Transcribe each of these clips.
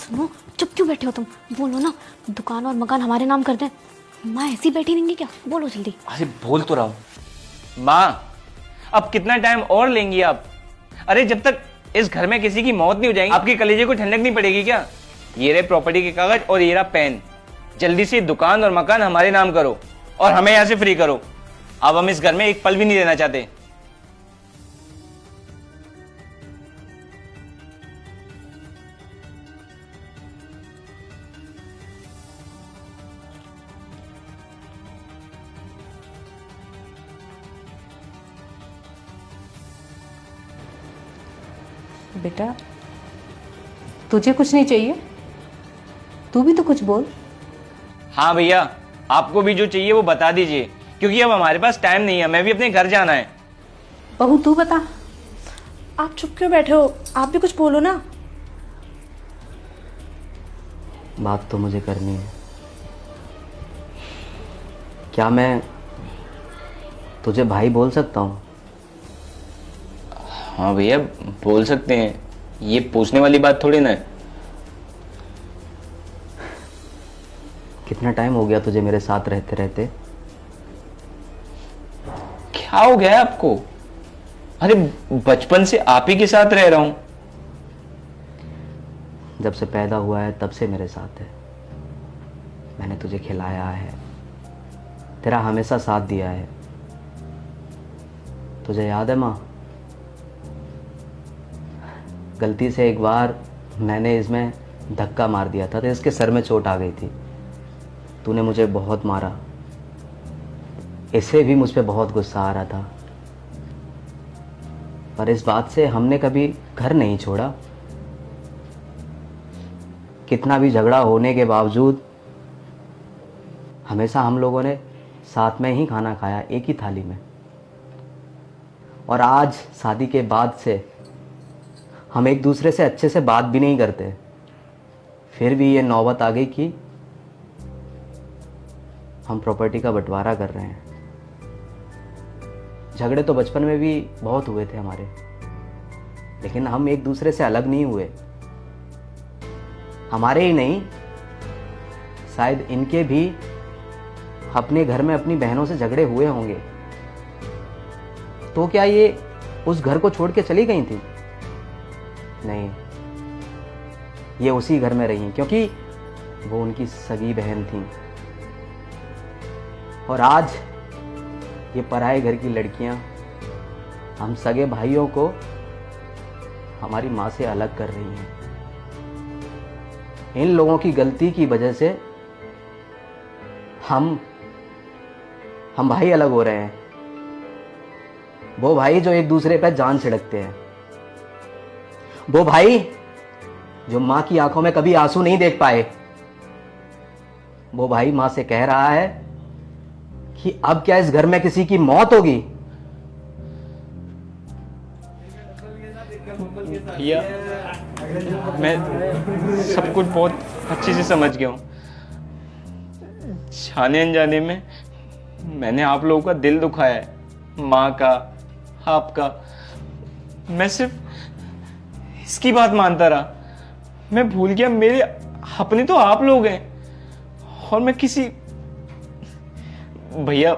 सुनो, चुप क्यों बैठे हो तुम? बोलो ना, दुकान और मकान हमारे नाम कर दें। माँ ऐसी बैठी रहेंगी क्या? बोलो जल्दी। अरे बोल तो रहा हूं माँ, अब कितना टाइम और लेंगी आप? अरे जब तक इस घर में किसी की मौत नहीं हो जाएगी आपके कलेजे को ठंडक नहीं पड़ेगी क्या? ये रहे प्रॉपर्टी के कागज और ये रहा पेन। जल्दी से दुकान और मकान हमारे नाम करो और हमें यहां से फ्री करो। अब हम इस घर में एक पल भी नहीं रहना चाहते। बेटा, तुझे कुछ नहीं चाहिए? तू भी तो कुछ बोल। हाँ भैया, आपको भी जो चाहिए वो बता दीजिए, क्योंकि अब हमारे पास टाइम नहीं है, हमें भी अपने घर जाना है। बहू तू बता। आप चुप क्यों बैठे हो? आप भी कुछ बोलो ना। बात तो मुझे करनी है। क्या मैं तुझे भाई बोल सकता हूँ? हाँ भैया बोल सकते हैं, ये पूछने वाली बात थोड़ी ना है। कितना टाइम हो गया तुझे मेरे साथ रहते रहते? क्या हो गया है आपको? अरे बचपन से आप ही के साथ रह रहा हूं। जब से पैदा हुआ है तब से मेरे साथ है। मैंने तुझे खिलाया है, तेरा हमेशा साथ दिया है। तुझे याद है माँ, गलती से एक बार मैंने इसमें धक्का मार दिया था तो इसके सर में चोट आ गई थी। तूने मुझे बहुत मारा, इसे भी मुझ पे बहुत गुस्सा आ रहा था, पर इस बात से हमने कभी घर नहीं छोड़ा। कितना भी झगड़ा होने के बावजूद हमेशा हम लोगों ने साथ में ही खाना खाया, एक ही थाली में। और आज शादी के बाद से हम एक दूसरे से अच्छे से बात भी नहीं करते। फिर भी ये नौबत आ गई कि हम प्रॉपर्टी का बंटवारा कर रहे हैं। झगड़े तो बचपन में भी बहुत हुए थे हमारे, लेकिन हम एक दूसरे से अलग नहीं हुए। हमारे ही नहीं, शायद इनके भी अपने घर में अपनी बहनों से झगड़े हुए होंगे। तो क्या ये उस घर को छोड़ के चली गई थी? नहीं, ये उसी घर में रही क्योंकि वो उनकी सगी बहन थी। और आज ये पराए घर की लड़कियां हम सगे भाइयों को हमारी माँ से अलग कर रही हैं। इन लोगों की गलती की वजह से हम भाई अलग हो रहे हैं। वो भाई जो एक दूसरे पर जान छिड़कते हैं, वो भाई जो माँ की आंखों में कभी आंसू नहीं देख पाए, वो भाई माँ से कह रहा है कि अब क्या इस घर में किसी की मौत होगी? भैया मैं सब कुछ बहुत अच्छे से समझ गया हूँ। जाने अनजाने में मैंने आप लोगों का दिल दुखाया है, माँ का, आपका। मैं सिर्फ इसकी बात मानता रहा। मैं भूल गया मेरे अपने तो आप लोग हैं। और मैं किसी भैया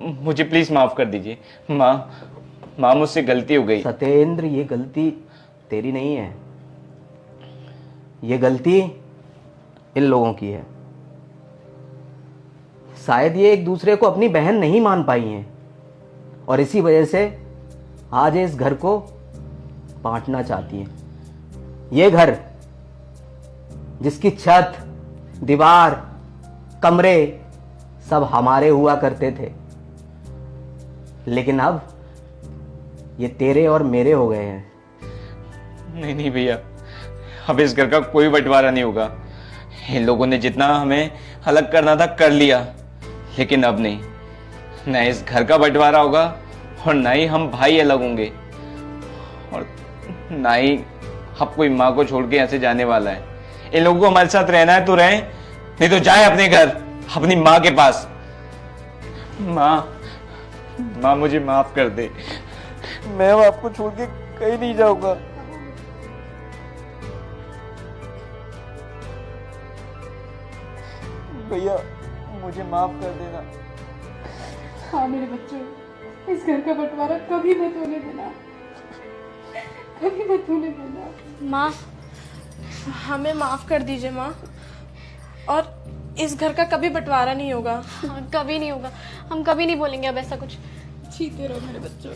मुझे प्लीज माफ कर दीजिए। माँ मुझसे गलती हो गई। सत्येंद्र, ये गलती तेरी नहीं है, ये गलती इन लोगों की है। शायद ये एक दूसरे को अपनी बहन नहीं मान पाई हैं और इसी वजह से आज इस घर को बांटना चाहती हैं। ये घर जिसकी छत, दीवार, कमरे सब हमारे हुआ करते थे, लेकिन अब ये तेरे और मेरे हो गए हैं। नहीं नहीं भैया, अब इस घर का कोई बंटवारा नहीं होगा। इन लोगों ने जितना हमें अलग करना था कर लिया, लेकिन अब नहीं। न इस घर का बंटवारा होगा और ना ही हम भाई अलग होंगे, और ना ही अब कोई माँ को छोड़ के यहाँ से जाने वाला है। इन लोगों को हमारे साथ रहना है तो रहें, नहीं तो जाए अपने घर, अपनी माँ के पास। माँ मुझे माफ कर दे, मैं आपको छोड़ के कहीं नहीं जाऊंगा। भैया मुझे माफ कर देना। हाँ मेरे बच्चों, इस घर का बंटवारा कभी मत होने देना, कभी मत होने देना। माँ, हमें माफ कर दीजिए माँ, और इस घर का कभी बंटवारा नहीं होगा। कभी नहीं होगा, हम कभी नहीं बोलेंगे अब ऐसा कुछ। जीते रहो मेरे बच्चों।